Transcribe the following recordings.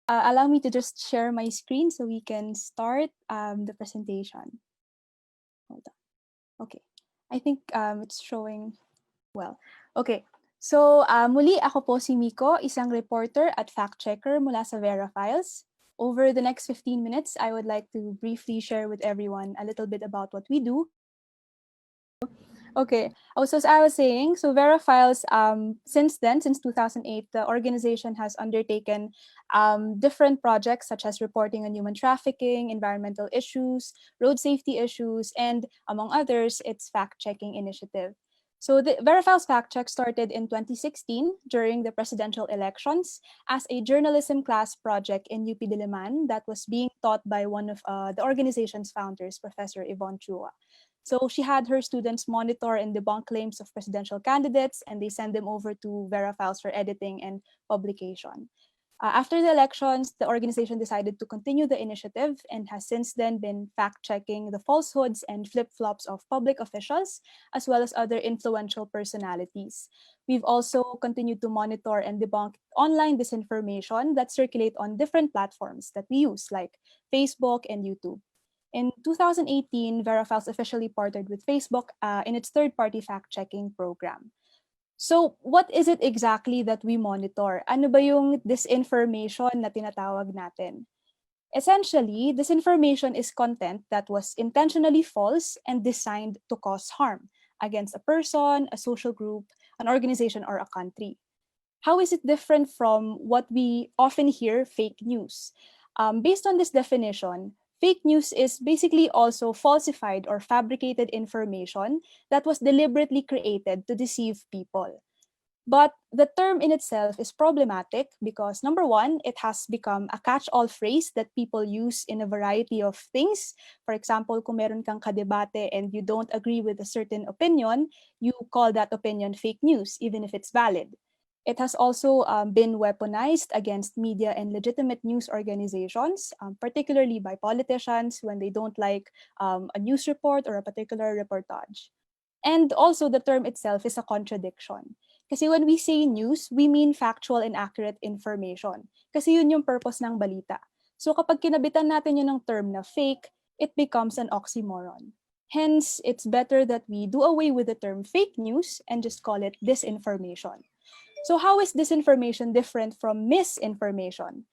Allow me to just share my screen so we can start the presentation. Hold on. Okay. I think it's showing well. Okay. So muli ako po si Meeko, isang reporter at fact-checker mula sa Vera Files. Over the next 15 minutes, I would like to briefly share with everyone a little bit about what we do. Okay. Oh, so as I was saying, so Vera Files, since 2008, the organization has undertaken different projects such as reporting on human trafficking, environmental issues, road safety issues, and among others, its fact-checking initiative. So the Verafiles Fact Check started in 2016 during the presidential elections as a journalism class project in UP Diliman that was being taught by one of the organization's founders, Professor Yvonne Chua. So she had her students monitor and debunk claims of presidential candidates, and they send them over to Verafiles for editing and publication. After the elections, the organization decided to continue the initiative and has since then been fact-checking the falsehoods and flip-flops of public officials, as well as other influential personalities. We've also continued to monitor and debunk online disinformation that circulate on different platforms that we use, like Facebook and YouTube. In 2018, Verafiles officially partnered with Facebook in its third-party fact-checking program. So what is it exactly that we monitor? Ano ba yung disinformation na tinatawag natin? Essentially, disinformation is content that was intentionally false and designed to cause harm against a person, a social group, an organization, or a country. How is it different from what we often hear, fake news? Based on this definition, fake news is basically also falsified or fabricated information that was deliberately created to deceive people. But the term in itself is problematic because number one, it has become a catch-all phrase that people use in a variety of things. For example, kung meron kang kadebate and you don't agree with a certain opinion, you call that opinion fake news, even if it's valid. It has also been weaponized against media and legitimate news organizations, particularly by politicians when they don't like a news report or a particular reportage. And also, the term itself is a contradiction. Kasi when we say news, we mean factual and accurate information. Kasi yun yung purpose ng balita. So kapag kinabitan natin yun ng term na fake, it becomes an oxymoron. Hence, it's better that we do away with the term fake news and just call it disinformation. So how is disinformation different from misinformation?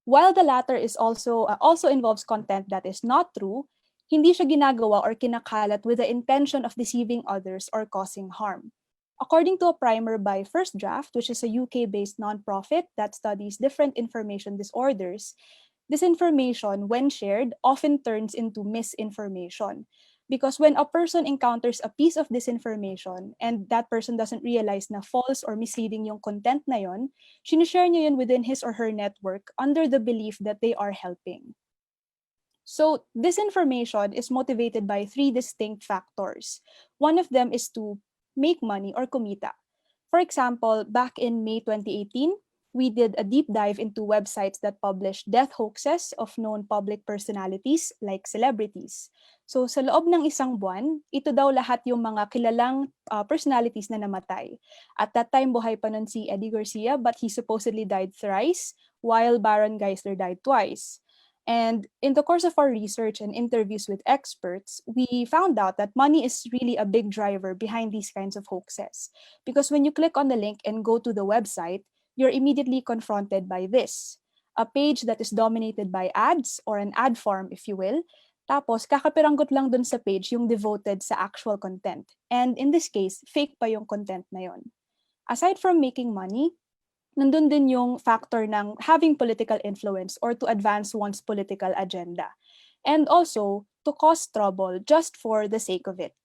While the latter is also involves content that is not true, hindi siya ginagawa or kinakalat with the intention of deceiving others or causing harm. According to a primer by First Draft, which is a UK-based nonprofit that studies different information disorders, disinformation, when shared, often turns into misinformation. Because when a person encounters a piece of disinformation and that person doesn't realize na false or misleading yung content na yon, sinishare niya yun within his or her network under the belief that they are helping. So disinformation is motivated by three distinct factors. One of them is to make money or kumita. For example, back in May 2018, we did a deep dive into websites that publish death hoaxes of known public personalities like celebrities. So sa loob ng isang buwan, ito daw lahat yung mga kilalang personalities na namatay. At that time, buhay pa nun si Eddie Garcia, but he supposedly died thrice, while Baron Geisler died twice. And in the course of our research and interviews with experts, we found out that money is really a big driver behind these kinds of hoaxes. Because when you click on the link and go to the website, you're immediately confronted by this, a page that is dominated by ads, or an ad farm if you will. Tapos, kakapiranggot lang dun sa page yung devoted sa actual content. And in this case, fake pa yung content na yon. Aside from making money, nandun din yung factor ng having political influence or to advance one's political agenda. And also, to cause trouble just for the sake of it.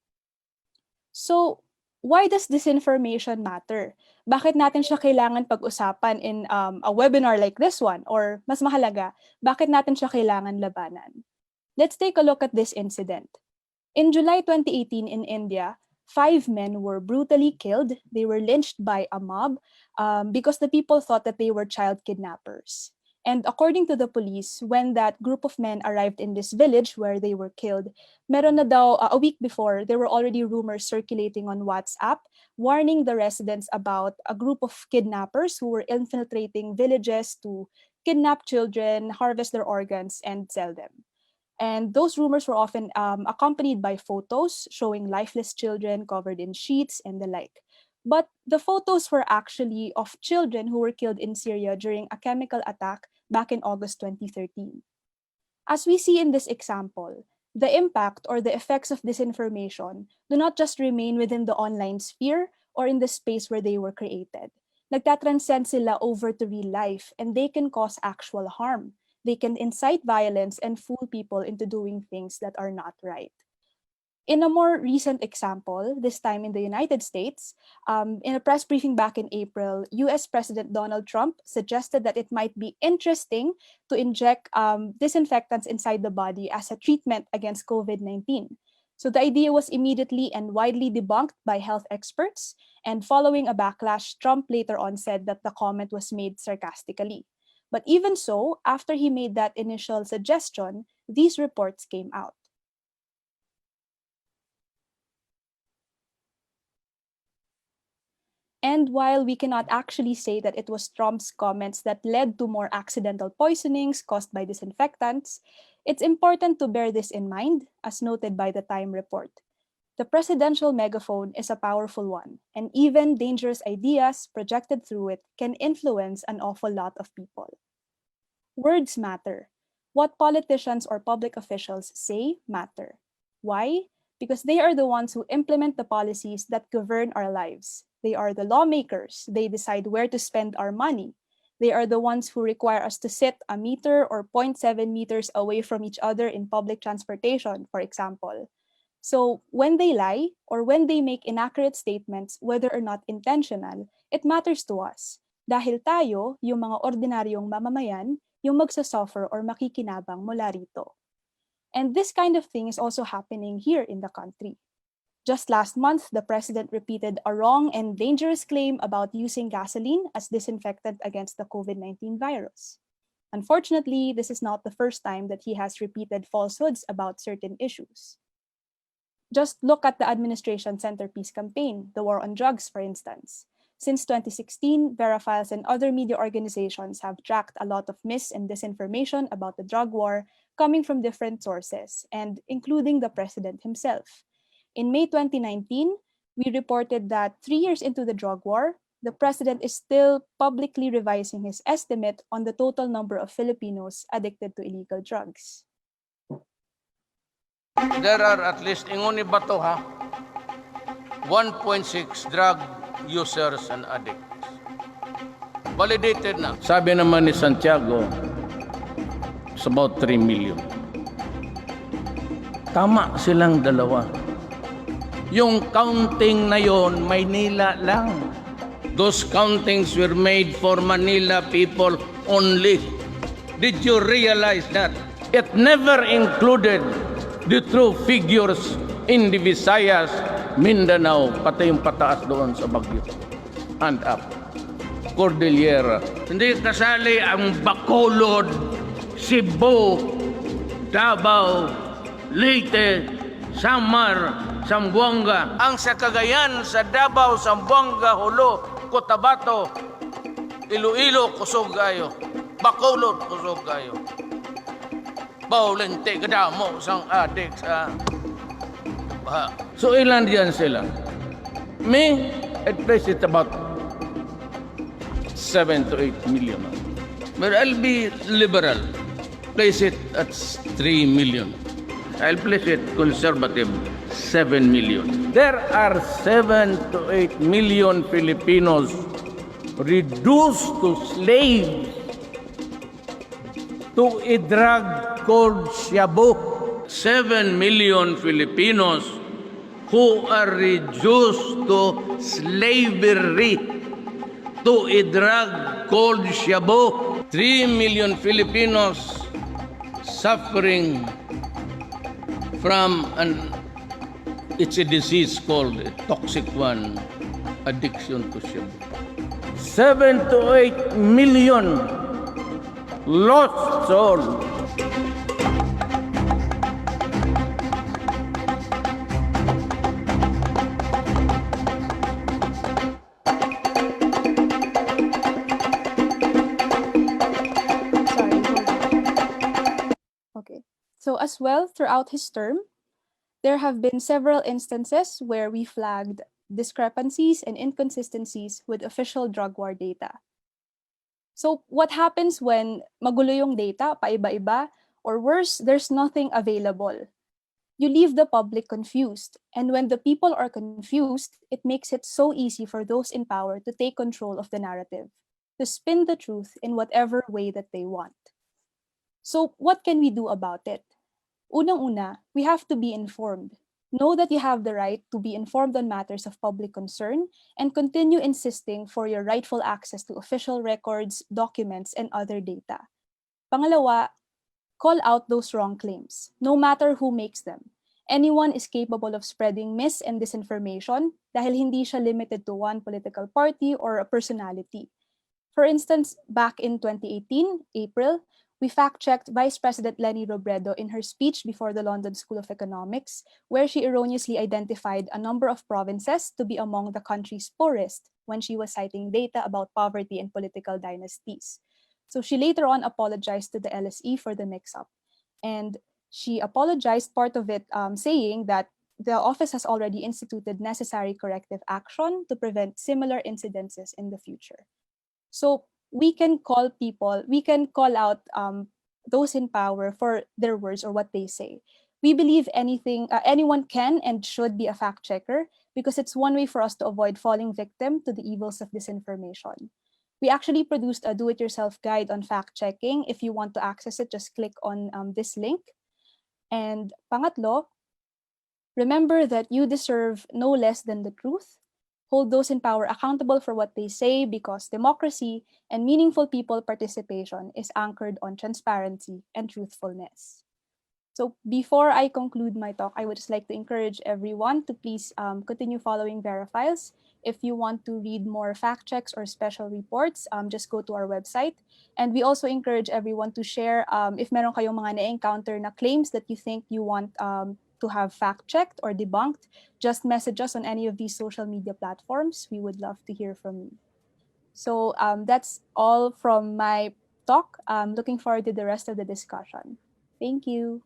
So, why does disinformation matter? Bakit natin siya kailangan pag-usapan in a webinar like this one? Or mas mahalaga, bakit natin siya kailangan labanan? Let's take a look at this incident. In July 2018 in India, 5 men were brutally killed. They were lynched by a mob because the people thought that they were child kidnappers. And according to the police, when that group of men arrived in this village where they were killed, meron na daw, a week before, there were already rumors circulating on WhatsApp warning the residents about a group of kidnappers who were infiltrating villages to kidnap children, harvest their organs, and sell them. And those rumors were often accompanied by photos showing lifeless children covered in sheets and the like. But the photos were actually of children who were killed in Syria during a chemical attack back in August 2013. As we see in this example, the impact or the effects of disinformation do not just remain within the online sphere or in the space where they were created. Nagtatranscend sila over to real life, and they can cause actual harm. They can incite violence and fool people into doing things that are not right. In a more recent example, this time in the United States, in a press briefing back in April, US President Donald Trump suggested that it might be interesting to inject disinfectants inside the body as a treatment against COVID-19. So the idea was immediately and widely debunked by health experts, and following a backlash, Trump later on said that the comment was made sarcastically. But even so, after he made that initial suggestion, these reports came out. And while we cannot actually say that it was Trump's comments that led to more accidental poisonings caused by disinfectants, it's important to bear this in mind, as noted by the Time report. The presidential megaphone is a powerful one, and even dangerous ideas projected through it can influence an awful lot of people. Words matter. What politicians or public officials say matter. Why? Because they are the ones who implement the policies that govern our lives. They are the lawmakers. They decide where to spend our money. They are the ones who require us to sit a meter or 0.7 meters away from each other in public transportation, for example. So when they lie or when they make inaccurate statements, whether or not intentional, it matters to us. Dahil tayo, yung mga ordinaryong mamamayan, yung magsasuffer or makikinabang mula rito. And this kind of thing is also happening here in the country. Just last month, the president repeated a wrong and dangerous claim about using gasoline as disinfectant against the COVID-19 virus. Unfortunately, this is not the first time that he has repeated falsehoods about certain issues. Just look at the administration's centerpiece campaign, the war on drugs, for instance. Since 2016, Verafiles and other media organizations have tracked a lot of mis and disinformation about the drug war coming from different sources, and including the president himself. In May 2019, we reported that 3 years into the drug war, the president is still publicly revising his estimate on the total number of Filipinos addicted to illegal drugs. There are at least, ingoni ba to ha? 1.6 drug users and addicts. Validated na. Sabi naman ni Santiago, it's about 3 million. Tama silang dalawa. Yung counting na yon, Maynila lang. Those countings were made for Manila people only. Did you realize that? It never included the true figures in the Visayas, Mindanao, pati yung pataas doon sa Baguio. And up. Cordillera. Hindi kasali ang Bacolod, Cebu, Davao, Leyte, Samar, Zamboanga. Ang sa Cagayan, sa Davao, Zamboanga, Hulo, Cotabato, Iloilo, kusog kayo. Bacolod, kusog kayo. Baulente, kadamo, sang adik sa baha. So ilan diyan sila? Me, I'd place it about 7 to 8 million. But I'll be liberal. Place it at 3 million. I'll place it conservative, 7 million. There are 7 to 8 million Filipinos reduced to slaves to a drug called shabu. 7 million Filipinos who are reduced to slavery to a drug called shabu. 3 million Filipinos suffering from it's a disease called a toxic one, addiction to shabu. 7 to 8 million lost souls. As well, throughout his term, there have been several instances where we flagged discrepancies and inconsistencies with official drug war data. So what happens when magulo yung data, paiba-iba, or worse, there's nothing available? You leave the public confused. And when the people are confused, it makes it so easy for those in power to take control of the narrative, to spin the truth in whatever way that they want. So what can we do about it? Unang-una, we have to be informed. Know that you have the right to be informed on matters of public concern and continue insisting for your rightful access to official records, documents, and other data. Pangalawa, call out those wrong claims, no matter who makes them. Anyone is capable of spreading mis and disinformation dahil hindi siya limited to one political party or a personality. For instance, back in 2018, April, we fact-checked Vice President Leni Robredo in her speech before the London School of Economics, where she erroneously identified a number of provinces to be among the country's poorest when she was citing data about poverty and political dynasties. So she later on apologized to the LSE for the mix-up. And she apologized, part of it saying that the office has already instituted necessary corrective action to prevent similar incidences in the future. So we can call out those in power for their words or what they say. We believe anyone can and should be a fact checker because it's one way for us to avoid falling victim to the evils of disinformation. We actually produced a do-it-yourself guide on fact checking. If you want to access it, just click on this link. And pangatlo, remember that you deserve no less than the truth. Hold those in power accountable for what they say because democracy and meaningful people participation is anchored on transparency and truthfulness. So before I conclude my talk, I would just like to encourage everyone to please continue following Verafiles. If you want to read more fact checks or special reports, just go to our website. And we also encourage everyone to share if meron kayong mga na-encounter na claims that you think you want to have fact checked or debunked, just message us on any of these social media platforms. We would love to hear from you. So that's all from my talk. Looking forward to the rest of the discussion. Thank you.